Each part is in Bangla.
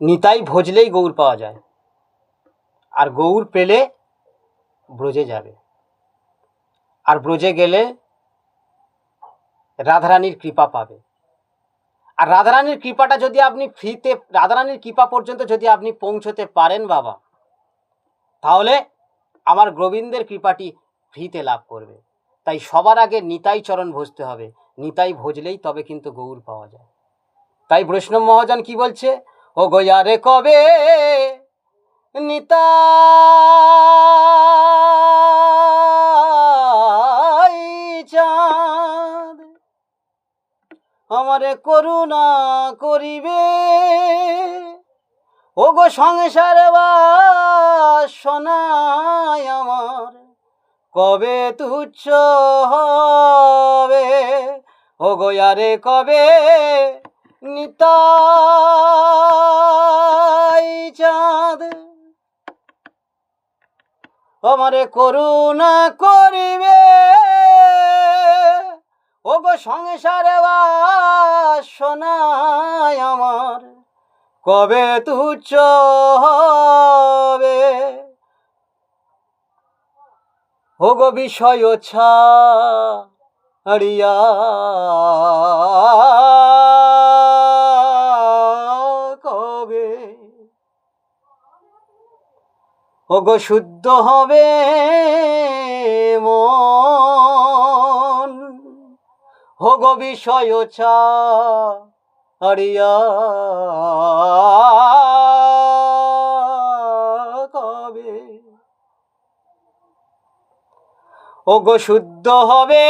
নিতাই ভজলেই গৌর পাওয়া যায়, আর গৌর পেলে ব্রজে যাবে, আর ব্রজে গেলে রাধারানীর কৃপা পাবে। আর রাধারানীর কৃপাটা যদি আপনি ফ্রিতে, রাধারানীর কৃপা পর্যন্ত যদি আপনি পৌঁছতে পারেন বাবা, তাহলে আমার গোবিন্দের কৃপাটি ফ্রিতে লাভ করবে। তাই সবার আগে নিতাই চরণ ভজতে হবে, নিতাই ভজলেই তবে কিন্তু গৌর পাওয়া যায়। তাই বৈষ্ণব মহাজন কি বলছে, ও গোয়ারে কবে নিতাই চাঁদ আমারে করুণা করিবে, ও গো সংসার বাসনায় আমার কবে তুচ্ছ হবে, ও গোয়ারে কবে নিতাই চাঁদ আমারে করুণা করিবে, ও গো সংসার বাসনায় আমার কবে তুচ্ছ হবে, ও গো বিষয় ছাড়িয়া কবে ও গো শুদ্ধ হবে মন, ও গো বিষয় ছাড়িয়া কবে ও গো শুদ্ধ হবে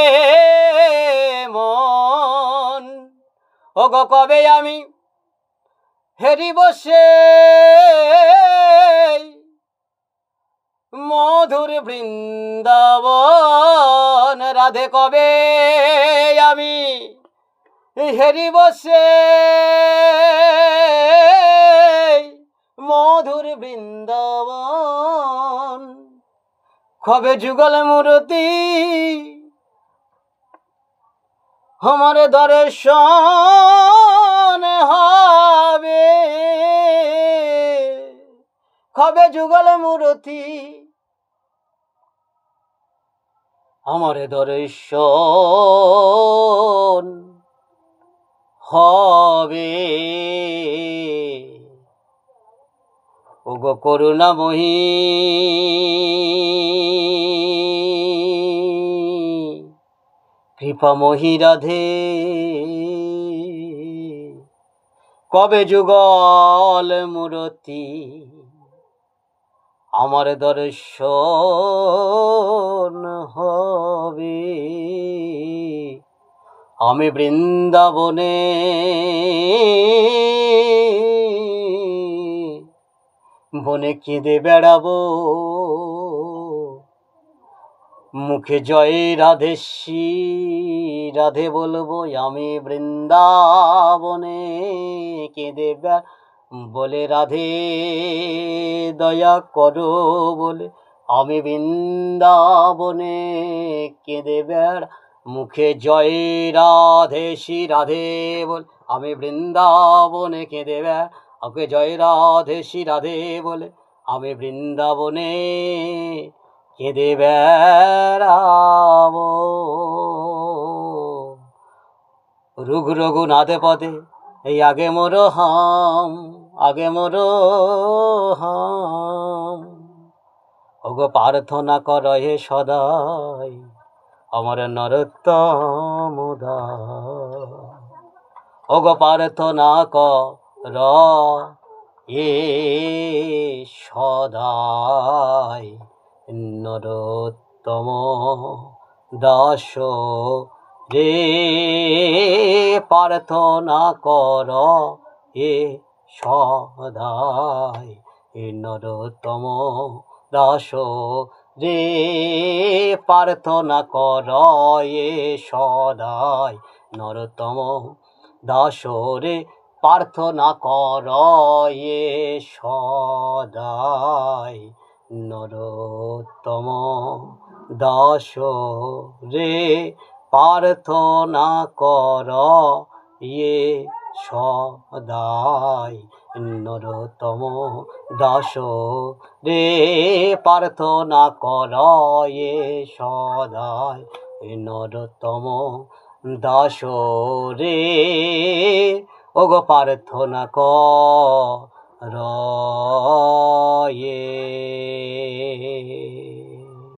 মন, ও গো কবে আমি হেরিব সে মধুর বৃন্দাবন, রাধে কবে আমি হেরিব সে মধুর বৃন্দাবন, কবে যুগল মূর্তি আমার দর্শন হবে, কবে যুগল মূর্তি আমার দর্শন হবে, ও গো করুণাময়ী কৃপাময়ী রাধে, কবে যুগল মূর্তি আমার দর্শন হবে, আমি বৃন্দাবনে বনে কেঁদে বেড়াবো, মুখে জয় রাধে শ্রী রাধে বলবো, আমি বৃন্দাবনে কেঁদে বলে রাধে দয়া করো বলে, আমি বৃন্দাবনে কেঁদে বেড়, মুখে জয় রাধে শ্রী রাধে বল, আমি বৃন্দাবনে কেঁদে বেড়, ওকে জয় রাধে শ্রী রাধে বলে, আমি বৃন্দাবনে কেঁদে বেড়াবো। রুগ রঘুনাথে পদে এই আগে মোর হাম, আগে মোর হাম, ওগো প্রার্থনা কর হে সদাই আমার নরোত্তম দাস, ওগো প্রার্থনা কর এ সদাই নরোত্তম দাস রে, প্রার্থনা কর এ সদাই নরোত্তম দাস রে, প্রার্থনা কর এ সদাই নরোত্তম দাস রে, প্রার্থনা কর এ সদাই নরোত্তম দাস রে, প্রার্থনা কর এ সদাই নরোত্তম দাস রে প্রার্থনা করয়ে সদায় নরোত্তম দাস রে ওগো প্রার্থনা করয়ে।